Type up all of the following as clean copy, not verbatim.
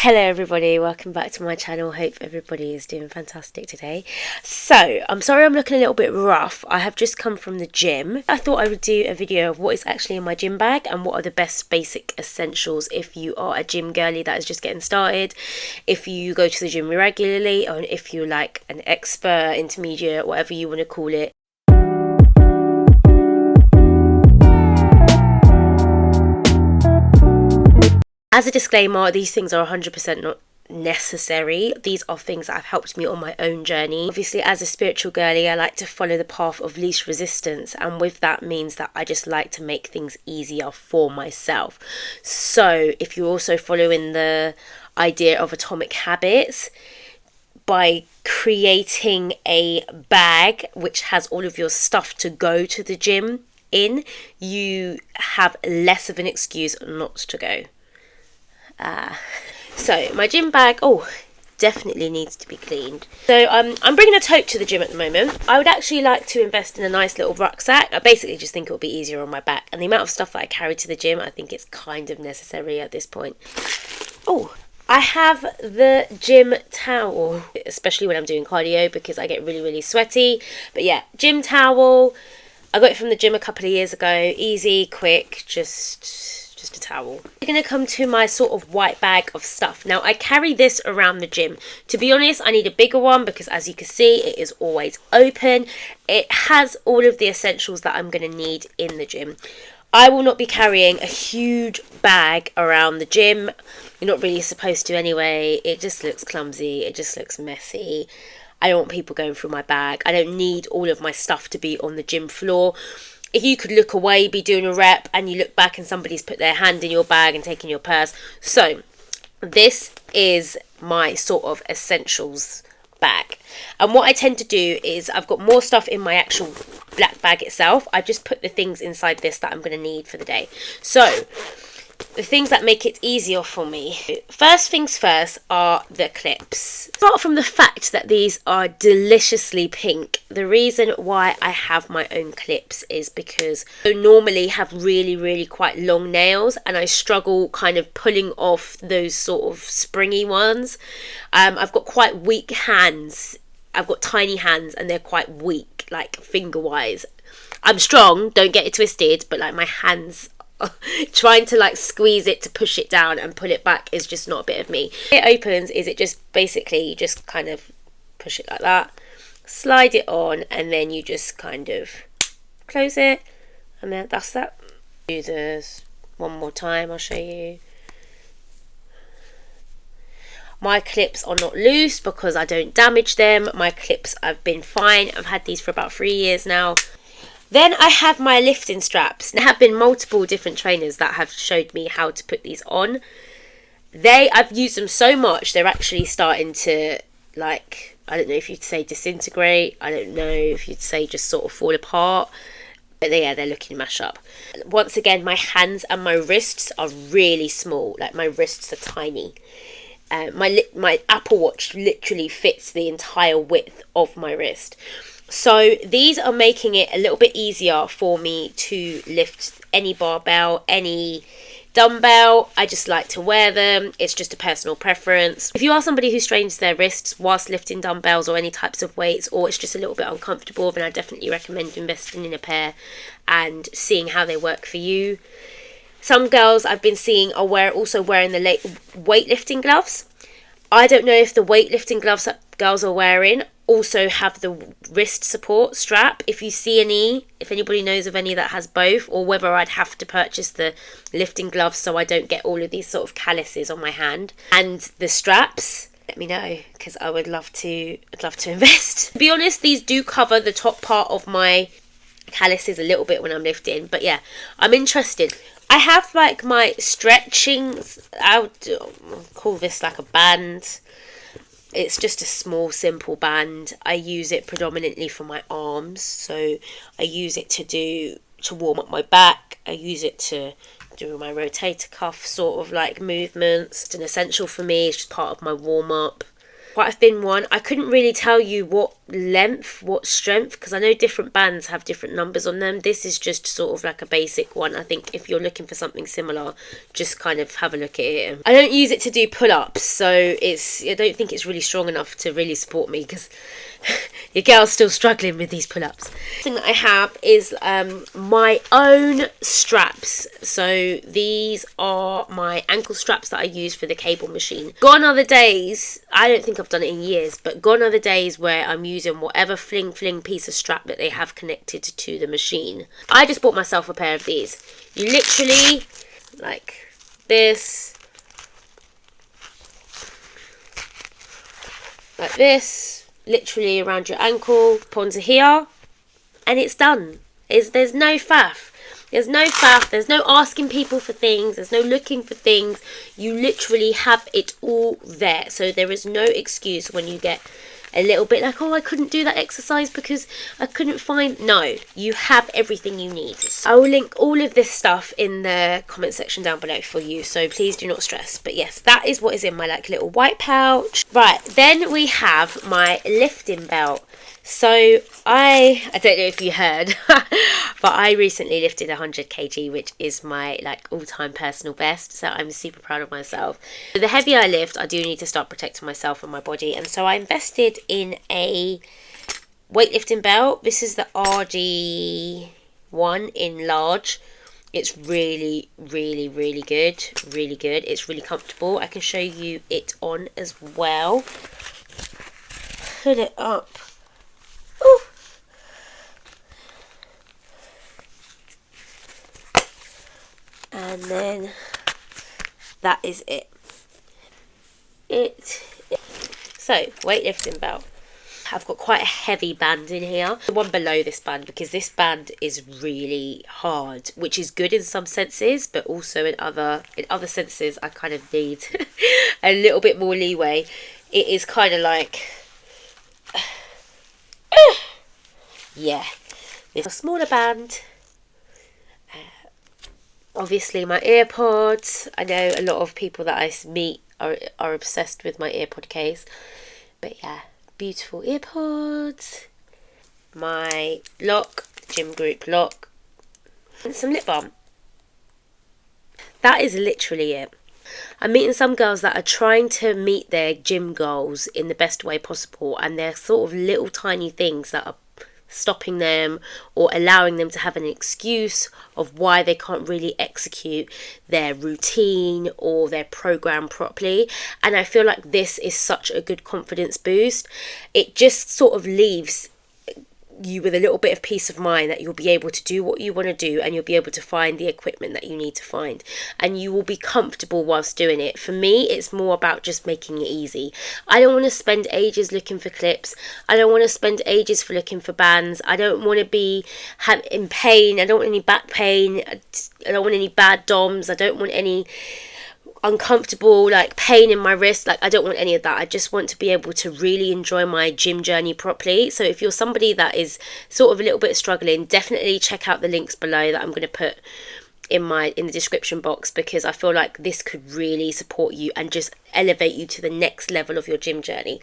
Hello everybody, welcome back to my channel. Hope everybody is doing fantastic today. So, I'm sorry I'm looking a little bit rough. I have just come from the gym. I thought I would do a video of what is actually in my gym bag and what are the best basic essentials if you are a gym girly that is just getting started, if you go to the gym regularly, or if you're like an expert, intermediate, whatever you want to call it. As a disclaimer, these things are 100% not necessary. These are things that have helped me on my own journey. Obviously, as a spiritual girly, I like to follow the path of least resistance, and with that means that I just like to make things easier for myself. So if you're also following the idea of atomic habits, by creating a bag which has all of your stuff to go to the gym in, you have less of an excuse not to go. So my gym bag, definitely needs to be cleaned. So I'm bringing a tote to the gym at the moment. I would actually like to invest in a nice little rucksack. I basically just think it will be easier on my back, and the amount of stuff that I carry to the gym, I think it's kind of necessary at this point. I have the gym towel, especially when I'm doing cardio because I get really sweaty. But yeah, gym towel. I got it from the gym a couple of years ago. Easy, quick, just a towel. I'm going to come to my sort of white bag of stuff. Now, I carry this around the gym. To be honest, I need a bigger one because, as you can see, it is always open. It has all of the essentials that I'm going to need in the gym. I will not be carrying a huge bag around the gym. You're not really supposed to anyway. It just looks clumsy. It just looks messy. I don't want people going through my bag. I don't need all of my stuff to be on the gym floor. If you could look away, be doing a rep, and you look back and somebody's put their hand in your bag and taken your purse. So this is my sort of essentials bag. And what I tend to do is I've got more stuff in my actual black bag itself. I just put the things inside this that I'm going to need for the day. So the things that make it easier for me. First things first are the clips. Apart from the fact that these are deliciously pink, the reason why I have my own clips is because I normally have really quite long nails, and I struggle kind of pulling off those sort of springy ones. I've got quite weak hands. I've got tiny hands and they're quite weak, like finger wise. I'm strong, don't get it twisted, but like my hands, trying to like squeeze it to push it down and pull it back is just not a bit of me. It opens is it just basically you just kind of push it like that, slide it on, and then you just kind of close it, and then that's that. Do this one more time, I'll show you. My clips are not loose because I don't damage them. My clips have been fine. I've had these for about 3 years now. Then I have my lifting straps. There have been multiple different trainers that have showed me how to put these on. I've used them so much, they're actually starting to, like, I don't know if you'd say disintegrate. I don't know if you'd say just sort of fall apart. But they're looking to mash up. Once again, my hands and my wrists are really small. Like, my wrists are tiny. My Apple Watch literally fits the entire width of my wrist. So these are making it a little bit easier for me to lift any barbell, any dumbbell. I just like to wear them. It's just a personal preference. If you are somebody who strains their wrists whilst lifting dumbbells or any types of weights, or it's just a little bit uncomfortable, then I definitely recommend investing in a pair and seeing how they work for you. Some girls I've been seeing are also wearing the weightlifting gloves. I don't know if the weightlifting gloves that girls are wearing also have the wrist support strap. If anybody knows of any that has both, or whether I'd have to purchase the lifting gloves so I don't get all of these sort of calluses on my hand. And the straps, let me know, because I'd love to invest. To be honest, these do cover the top part of my calluses a little bit when I'm lifting, but yeah, I'm interested. I have like my stretching, I would call this like a band. It's just a small simple band. I use it predominantly for my arms, so I use it to warm up my back. I use it to do my rotator cuff sort of like movements. It's an essential for me. It's just part of my warm up. quite a thin one. I couldn't really tell you what length, what strength, because I know different bands have different numbers on them. This is just sort of like a basic one. I think if you're looking for something similar, just kind of have a look at it. I don't use it to do pull-ups, so I don't think it's really strong enough to really support me, because your girl's still struggling with these pull-ups. The thing that I have is my own straps. So these are my ankle straps that I use for the cable machine. Gone are the days, I don't think I've done it in years, but gone are the days where I'm using whatever fling piece of strap that they have connected to the machine. I just bought myself a pair of these. You literally, like this, literally around your ankle, onto here, and it's done. There's no faff. There's no faff. There's no asking people for things. There's no looking for things. You literally have it all there. So there is no excuse when you get a little bit like, oh, I couldn't do that exercise because I couldn't find. No, you have everything you need. So I will link all of this stuff in the comment section down below for you, so please do not stress. But yes, that is what is in my like little white pouch. Right, then we have my lifting belt. So I don't know if you heard, but I recently lifted 100 kg, which is my like all-time personal best. So I'm super proud of myself. The heavier I lift, I do need to start protecting myself and my body. And so I invested in a weightlifting belt. This is the RG1 in large. It's really, really, really good. Really good. It's really comfortable. I can show you it on as well. Put it up. Ooh. And then that is it. So, weightlifting belt. I've got quite a heavy band in here. The one below this band, because this band is really hard, which is good in some senses, but also in other senses I kind of need a little bit more leeway. It is kind of like yeah, it's a smaller band. Obviously my earpods. I know a lot of people that I meet are obsessed with my earpod case, but yeah, beautiful earpods. My lock, gym group lock, and some lip balm. That is literally it. I'm meeting some girls that are trying to meet their gym goals in the best way possible, and they're sort of little tiny things that are stopping them or allowing them to have an excuse of why they can't really execute their routine or their program properly. And I feel like this is such a good confidence boost. It just sort of leaves you with a little bit of peace of mind that you'll be able to do what you want to do, and you'll be able to find the equipment that you need to find, and you will be comfortable whilst doing it. For me, it's more about just making it easy. I don't want to spend ages looking for clips. I don't want to spend ages for looking for bands. I don't want to be in pain. I don't want any back pain. I don't want any bad DOMs. I don't want any uncomfortable like pain in my wrist. Like, I don't want any of that. I just want to be able to really enjoy my gym journey properly. So if you're somebody that is sort of a little bit struggling, definitely check out the links below that I'm going to put in the description box, because I feel like this could really support you and just elevate you to the next level of your gym journey.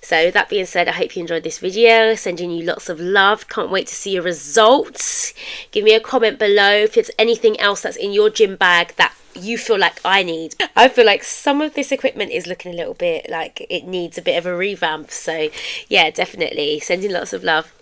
So that being said, I hope you enjoyed this video. Sending you lots of love. Can't wait to see your results. Give me a comment below if there's anything else that's in your gym bag that you feel like I need. I feel like some of this equipment is looking a little bit like it needs a bit of a revamp. So yeah, definitely sending lots of love.